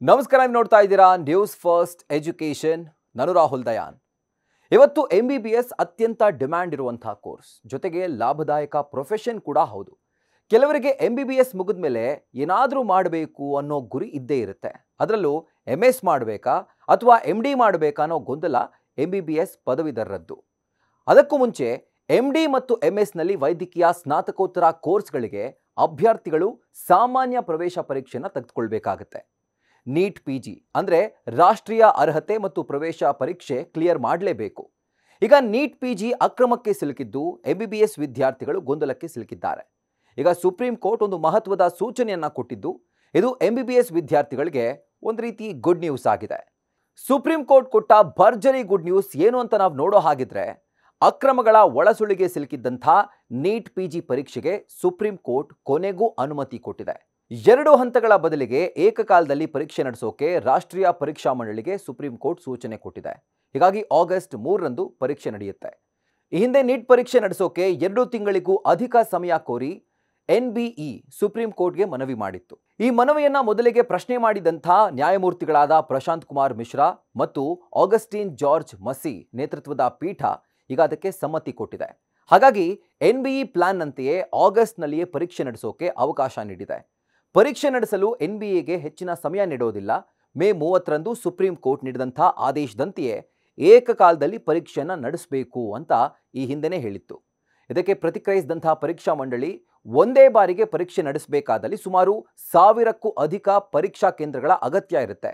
ನಮಸ್ಕಾರ, ನೀವು ನೋಡ್ತಾ ಇದ್ದೀರಾ ನ್ಯೂಸ್ ಫಸ್ಟ್ ಎಜುಕೇಷನ್. ನಾನು ರಾಹುಲ್ ದಯಾನ್. ಇವತ್ತು MBBS ಅತ್ಯಂತ ಡಿಮ್ಯಾಂಡ್ ಇರುವಂತಹ ಕೋರ್ಸ್, ಜೊತೆಗೆ ಲಾಭದಾಯಕ ಪ್ರೊಫೆಷನ್ ಕೂಡ ಹೌದು. ಕೆಲವರಿಗೆ MBBS ಮುಗಿದ ಮೇಲೆ ಏನಾದರೂ ಮಾಡಬೇಕು ಅನ್ನೋ ಗುರಿ ಇದ್ದೇ ಇರುತ್ತೆ. ಅದರಲ್ಲೂ MS ಮಾಡಬೇಕಾ ಅಥವಾ MD ಮಾಡಬೇಕಾ ಅನ್ನೋ ಗೊಂದಲ MBBS ಪದವೀಧರರದ್ದು. ಅದಕ್ಕೂ ಮುಂಚೆ MD ಮತ್ತು MS ನಲ್ಲಿ ವೈದ್ಯಕೀಯ ಸ್ನಾತಕೋತ್ತರ ಕೋರ್ಸ್ಗಳಿಗೆ ಅಭ್ಯರ್ಥಿಗಳು ಸಾಮಾನ್ಯ ಪ್ರವೇಶ ಪರೀಕ್ಷೆಯನ್ನು ತೆಗೆದುಕೊಳ್ಳಬೇಕಾಗುತ್ತೆ. ನೀಟ್ PG ಅಂದರೆ ರಾಷ್ಟ್ರೀಯ ಅರ್ಹತೆ ಮತ್ತು ಪ್ರವೇಶ ಪರೀಕ್ಷೆ ಕ್ಲಿಯರ್ ಮಾಡಲೇಬೇಕು. ಈಗ ನೀಟ್ PG ಅಕ್ರಮಕ್ಕೆ ಸಿಲುಕಿದ್ದು MBBS ವಿದ್ಯಾರ್ಥಿಗಳು ಗೊಂದಲಕ್ಕೆ ಸಿಲುಕಿದ್ದಾರೆ. ಈಗ ಸುಪ್ರೀಂ ಕೋರ್ಟ್ ಒಂದು ಮಹತ್ವದ ಸೂಚನೆಯನ್ನ ಕೊಟ್ಟಿದ್ದು, ಇದು MBBS ವಿದ್ಯಾರ್ಥಿಗಳಿಗೆ ಒಂದು ರೀತಿ ಗುಡ್ ನ್ಯೂಸ್ ಆಗಿದೆ. ಸುಪ್ರೀಂ ಕೋರ್ಟ್ ಕೊಟ್ಟ ಭರ್ಜರಿ ಗುಡ್ ನ್ಯೂಸ್ ಏನು ಅಂತ ನಾವು ನೋಡೋ ಹಾಗಿದ್ರೆ, ಅಕ್ರಮಗಳ ಒಳಸುಳಿಗೆ ಸಿಲುಕಿದ್ದಂಥ ನೀಟ್ PG ಪರೀಕ್ಷೆಗೆ ಸುಪ್ರೀಂ ಕೋರ್ಟ್ ಕೊನೆಗೂ ಅನುಮತಿ ಕೊಟ್ಟಿದೆ. 2 ಹಂತಗಳ ಬದಲಿಗೆ ಏಕಕಾಲದಲ್ಲಿ ಪರೀಕ್ಷೆ ನಡೆಸೋಕೆ ರಾಷ್ಟ್ರೀಯ ಪರೀಕ್ಷಾ ಮಂಡಳಿಗೆ ಸುಪ್ರೀಂ ಕೋರ್ಟ್ ಸೂಚನೆ ಕೊಟ್ಟಿದೆ. ಹೀಗಾಗಿ ಆಗಸ್ಟ್ 3ರಂದು ಪರೀಕ್ಷೆ ನಡೆಯುತ್ತೆ. ಈ ಹಿಂದೆ ನೀಟ್ ಪರೀಕ್ಷೆ ನಡೆಸೋಕೆ 2 ತಿಂಗಳಿಗೂ ಅಧಿಕ ಸಮಯ ಕೋರಿ NBE ಸುಪ್ರೀಂ ಕೋರ್ಟ್ಗೆ ಮನವಿ ಮಾಡಿತ್ತು. ಈ ಮನವಿಯನ್ನ ಮೊದಲಿಗೆ ಪ್ರಶ್ನೆ ಮಾಡಿದಂಥ ನ್ಯಾಯಮೂರ್ತಿಗಳಾದ ಪ್ರಶಾಂತ್ ಕುಮಾರ್ ಮಿಶ್ರಾ ಮತ್ತು ಆಗಸ್ಟಿನ್ ಜಾರ್ಜ್ ಮಸಿ ನೇತೃತ್ವದ ಪೀಠ ಈಗ ಅದಕ್ಕೆ ಸಮ್ಮತಿ ಕೊಟ್ಟಿದೆ. ಹಾಗಾಗಿ NBE ಪ್ಲಾನ್ನಂತೆಯೇ ಆಗಸ್ಟ್ನಲ್ಲಿಯೇ ಪರೀಕ್ಷೆ ನಡೆಸೋಕೆ ಅವಕಾಶ ನೀಡಿದೆ. ಪರೀಕ್ಷೆ ನಡೆಸಲು NBAಗೆ ಹೆಚ್ಚಿನ ಸಮಯ ನೀಡೋದಿಲ್ಲ. ಮೇ 30ರಂದು ಸುಪ್ರೀಂ ಕೋರ್ಟ್ ನೀಡಿದಂಥ ಆದೇಶದಂತೆಯೇ ಏಕಕಾಲದಲ್ಲಿ ಪರೀಕ್ಷೆಯನ್ನು ನಡೆಸಬೇಕು ಅಂತ ಈ ಹಿಂದೆನೇ ಹೇಳಿತ್ತು. ಇದಕ್ಕೆ ಪ್ರತಿಕ್ರಿಯಿಸಿದಂಥ ಪರೀಕ್ಷಾ ಮಂಡಳಿ, ಒಂದೇ ಬಾರಿಗೆ ಪರೀಕ್ಷೆ ನಡೆಸಬೇಕಾದಲ್ಲಿ ಸುಮಾರು 1000ಕ್ಕೂ ಅಧಿಕ ಪರೀಕ್ಷಾ ಕೇಂದ್ರಗಳ ಅಗತ್ಯ ಇರುತ್ತೆ.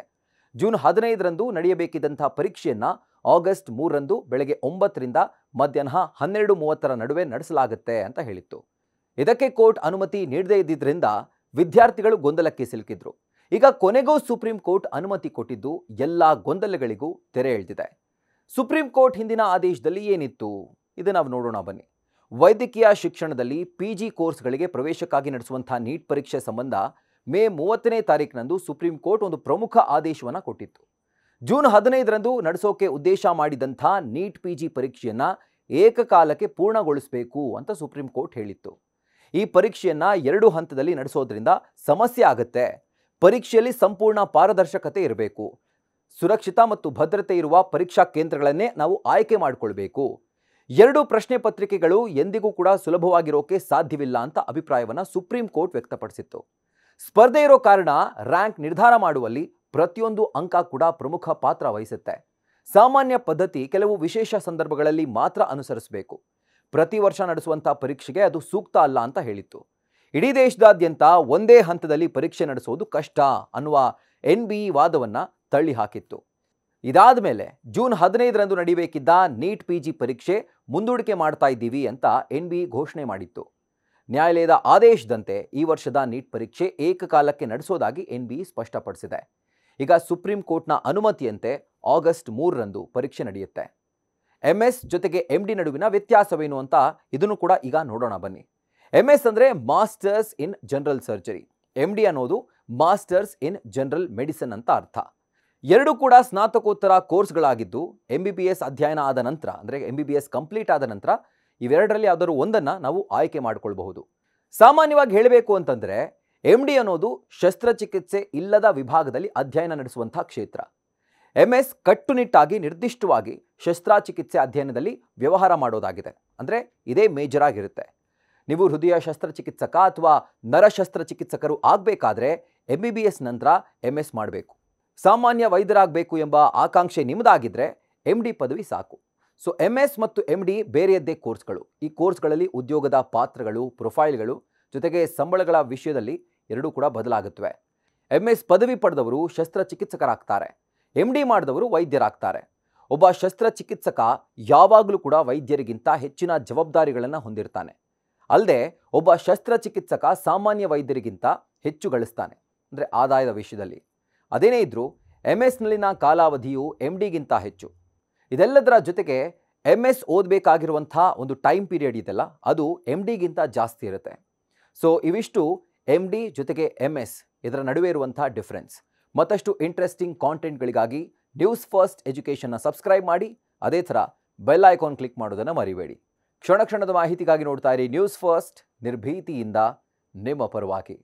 ಜೂನ್ 15ರಂದು ನಡೆಯಬೇಕಿದ್ದಂಥ ಪರೀಕ್ಷೆಯನ್ನ ಆಗಸ್ಟ್ 3ರಂದು ಬೆಳಗ್ಗೆ 9ರಿಂದ ಮಧ್ಯಾಹ್ನ 12:30ರ ನಡುವೆ ನಡೆಸಲಾಗುತ್ತೆ ಅಂತ ಹೇಳಿತ್ತು. ಇದಕ್ಕೆ ಕೋರ್ಟ್ ಅನುಮತಿ ನೀಡದೇ ಇದ್ದಿದ್ದರಿಂದ ವಿದ್ಯಾರ್ಥಿಗಳು ಗೊಂದಲಕ್ಕೆ ಸಿಲುಕಿದ್ರು. ಈಗ ಕೊನೆಗೂ ಸುಪ್ರೀಂ ಕೋರ್ಟ್ ಅನುಮತಿ ಕೊಟ್ಟಿದ್ದು ಎಲ್ಲ ಗೊಂದಲಗಳಿಗೂ ತೆರೆ ಎಳೆದಿದೆ. ಸುಪ್ರೀಂ ಕೋರ್ಟ್ ಹಿಂದಿನ ಆದೇಶದಲ್ಲಿ ಏನಿತ್ತು ಇದು ನಾವು ನೋಡೋಣ ಬನ್ನಿ. ವೈದ್ಯಕೀಯ ಶಿಕ್ಷಣದಲ್ಲಿ PG ಕೋರ್ಸ್ಗಳಿಗೆ ಪ್ರವೇಶಕ್ಕಾಗಿ ನಡೆಸುವಂತಹ ನೀಟ್ ಪರೀಕ್ಷೆ ಸಂಬಂಧ ಮೇ 30ನೇ ತಾರೀಕಿನಂದು ಸುಪ್ರೀಂ ಕೋರ್ಟ್ ಒಂದು ಪ್ರಮುಖ ಆದೇಶವನ್ನು ಕೊಟ್ಟಿತ್ತು. ಜೂನ್ 15ರಂದು ನಡೆಸೋಕೆ ಉದ್ದೇಶ ಮಾಡಿದಂಥ ನೀಟ್ PG ಪರೀಕ್ಷೆಯನ್ನ ಏಕಕಾಲಕ್ಕೆ ಪೂರ್ಣಗೊಳಿಸಬೇಕು ಅಂತ ಸುಪ್ರೀಂ ಕೋರ್ಟ್ ಹೇಳಿತ್ತು. ಈ ಪರೀಕ್ಷೆಯನ್ನ 2 ಹಂತದಲ್ಲಿ ನಡೆಸೋದ್ರಿಂದ ಸಮಸ್ಯೆ ಆಗುತ್ತೆ. ಪರೀಕ್ಷೆಯಲ್ಲಿ ಸಂಪೂರ್ಣ ಪಾರದರ್ಶಕತೆ ಇರಬೇಕು. ಸುರಕ್ಷಿತ ಮತ್ತು ಭದ್ರತೆ ಇರುವ ಪರೀಕ್ಷಾ ಕೇಂದ್ರಗಳನ್ನೇ ನಾವು ಆಯ್ಕೆ ಮಾಡಿಕೊಳ್ಬೇಕು. 2 ಪ್ರಶ್ನೆ ಪತ್ರಿಕೆಗಳು ಎಂದಿಗೂ ಕೂಡ ಸುಲಭವಾಗಿರೋಕೆ ಸಾಧ್ಯವಿಲ್ಲ ಅಂತ ಅಭಿಪ್ರಾಯವನ್ನು ಸುಪ್ರೀಂ ಕೋರ್ಟ್ ವ್ಯಕ್ತಪಡಿಸಿತ್ತು. ಸ್ಪರ್ಧೆ ಇರೋ ಕಾರಣ ರ್ಯಾಂಕ್ ನಿರ್ಧಾರ ಮಾಡುವಲ್ಲಿ ಪ್ರತಿಯೊಂದು ಅಂಕ ಕೂಡ ಪ್ರಮುಖ ಪಾತ್ರ ವಹಿಸುತ್ತೆ. ಸಾಮಾನ್ಯ ಪದ್ಧತಿ ಕೆಲವು ವಿಶೇಷ ಸಂದರ್ಭಗಳಲ್ಲಿ ಮಾತ್ರ ಅನುಸರಿಸಬೇಕು. ಪ್ರತಿ ವರ್ಷ ನಡೆಸುವಂಥ ಪರೀಕ್ಷೆಗೆ ಅದು ಸೂಕ್ತ ಅಲ್ಲ ಅಂತ ಹೇಳಿತ್ತು. ಇಡೀ ದೇಶದಾದ್ಯಂತ ಒಂದೇ ಹಂತದಲ್ಲಿ ಪರೀಕ್ಷೆ ನಡೆಸೋದು ಕಷ್ಟ ಅನ್ನುವ NBE ವಾದವನ್ನು ತಳ್ಳಿ ಹಾಕಿತ್ತು. ಇದಾದ ಮೇಲೆ ಜೂನ್ 15ರಂದು ನಡೆಯಬೇಕಿದ್ದ ನೀಟ್ PG ಪರೀಕ್ಷೆ ಮುಂದೂಡಿಕೆ ಮಾಡ್ತಾ ಇದ್ದೀವಿ ಅಂತ NBE ಘೋಷಣೆ ಮಾಡಿತ್ತು. ನ್ಯಾಯಾಲಯದ ಆದೇಶದಂತೆ ಈ ವರ್ಷದ ನೀಟ್ ಪರೀಕ್ಷೆ ಏಕಕಾಲಕ್ಕೆ ನಡೆಸೋದಾಗಿ NBE ಸ್ಪಷ್ಟಪಡಿಸಿದೆ. ಈಗ ಸುಪ್ರೀಂ ಕೋರ್ಟ್ನ ಅನುಮತಿಯಂತೆ ಆಗಸ್ಟ್ 3ರಂದು ಪರೀಕ್ಷೆ ನಡೆಯುತ್ತೆ. MS ಜೊತೆಗೆ MD ನಡುವಿನ ವ್ಯತ್ಯಾಸವೇನು ಅಂತ ಇದನ್ನು ಕೂಡ ಈಗ ನೋಡೋಣ ಬನ್ನಿ. MS ಅಂದರೆ masters in general surgery, MD ಅನ್ನೋದು ಮಾಸ್ಟರ್ಸ್ ಇನ್ ಜನರಲ್ ಮೆಡಿಸಿನ್ ಅಂತ ಅರ್ಥ. 2 ಕೂಡ ಸ್ನಾತಕೋತ್ತರ ಕೋರ್ಸ್ಗಳಾಗಿದ್ದು MBBS ಅಧ್ಯಯನ ಆದ ನಂತರ, ಅಂದರೆ MBBS ಕಂಪ್ಲೀಟ್ ಆದ ನಂತರ ಇವೆರಡರಲ್ಲಿ ಯಾವುದಾದ್ರು ಒಂದನ್ನು ನಾವು ಆಯ್ಕೆ ಮಾಡಿಕೊಳ್ಬಹುದು. ಸಾಮಾನ್ಯವಾಗಿ ಹೇಳಬೇಕು ಅಂತಂದರೆ MD ಅನ್ನೋದು ಶಸ್ತ್ರಚಿಕಿತ್ಸೆ ಇಲ್ಲದ ವಿಭಾಗದಲ್ಲಿ ಅಧ್ಯಯನ ನಡೆಸುವಂಥ ಕ್ಷೇತ್ರ. MS ಕಟ್ಟುನಿಟ್ಟಾಗಿ ನಿರ್ದಿಷ್ಟವಾಗಿ ಶಸ್ತ್ರಚಿಕಿತ್ಸೆ ಅಧ್ಯಯನದಲ್ಲಿ ವ್ಯವಹಾರ ಮಾಡೋದಾಗಿದೆ. ಅಂದರೆ ಇದೇ ಮೇಜರ್ ಆಗಿರುತ್ತೆ. ನೀವು ಹೃದಯ ಶಸ್ತ್ರಚಿಕಿತ್ಸಕ ಅಥವಾ ನರಶಸ್ತ್ರಚಿಕಿತ್ಸಕರು ಆಗಬೇಕಾದ್ರೆ MBBS ನಂತರ MS ಮಾಡಬೇಕು. ಸಾಮಾನ್ಯ ವೈದ್ಯರಾಗಬೇಕು ಎಂಬ ಆಕಾಂಕ್ಷೆ ನಿಮ್ಮದಾಗಿದ್ದರೆ MD ಪದವಿ ಸಾಕು. ಸೊ MS ಮತ್ತು MD ಬೇರೆಯದ್ದೇ ಕೋರ್ಸ್ಗಳು. ಈ ಕೋರ್ಸ್ಗಳಲ್ಲಿ ಉದ್ಯೋಗದ ಪಾತ್ರಗಳು, ಪ್ರೊಫೈಲ್ಗಳು ಜೊತೆಗೆ ಸಂಬಳಗಳ ವಿಷಯದಲ್ಲಿ ಎರಡೂ ಕೂಡ ಬದಲಾಗುತ್ತವೆ. MS ಪದವಿ ಪಡೆದವರು ಶಸ್ತ್ರಚಿಕಿತ್ಸಕರಾಗ್ತಾರೆ, MD ಮಾಡಿದವರು ವೈದ್ಯರಾಗ್ತಾರೆ. ಒಬ್ಬ ಶಸ್ತ್ರಚಿಕಿತ್ಸಕ ಯಾವಾಗಲೂ ಕೂಡ ವೈದ್ಯರಿಗಿಂತ ಹೆಚ್ಚಿನ ಜವಾಬ್ದಾರಿಗಳನ್ನು ಹೊಂದಿರ್ತಾನೆ. ಅಲ್ಲದೆ ಒಬ್ಬ ಶಸ್ತ್ರಚಿಕಿತ್ಸಕ ಸಾಮಾನ್ಯ ವೈದ್ಯರಿಗಿಂತ ಹೆಚ್ಚು ಗಳಿಸ್ತಾನೆ, ಅಂದರೆ ಆದಾಯದ ವಿಷಯದಲ್ಲಿ. ಅದೇನೇ ಇದ್ರೂ MS ನಲ್ಲಿನ ಕಾಲಾವಧಿಯು MDಗಿಂತ ಹೆಚ್ಚು. ಇದೆಲ್ಲದರ ಜೊತೆಗೆ MS ಓದಬೇಕಾಗಿರುವಂಥ ಒಂದು ಟೈಮ್ ಪೀರಿಯಡ್ ಇದೆಲ್ಲ, ಅದು MDಗಿಂತ ಜಾಸ್ತಿ ಇರುತ್ತೆ. ಸೊ ಇವಿಷ್ಟು MD ಜೊತೆಗೆ MS ಇದರ ನಡುವೆ ಇರುವಂಥ ಡಿಫ್ರೆನ್ಸ್. ಮತ್ತಷ್ಟು ಇಂಟ್ರೆಸ್ಟಿಂಗ್ ಕಾಂಟೆಂಟ್ಗಳಿಗಾಗಿ ನ್ಯೂಸ್ ಫಸ್ಟ್ ಎಜುಕೇಷನ್ನ ಸಬ್ಸ್ಕ್ರೈಬ್ ಮಾಡಿ. ಅದೇ ಥರ ಬೆಲ್ ಐಕಾನ್ ಕ್ಲಿಕ್ ಮಾಡೋದನ್ನು ಮರಿಬೇಡಿ. ಕ್ಷಣ ಕ್ಷಣದ ಮಾಹಿತಿಗಾಗಿ ನೋಡ್ತಾ ಇರಿ ನ್ಯೂಸ್ ಫಸ್ಟ್, ನಿರ್ಭೀತಿಯಿಂದ ನಿಮ್ಮ ಪರವಾಗಿ.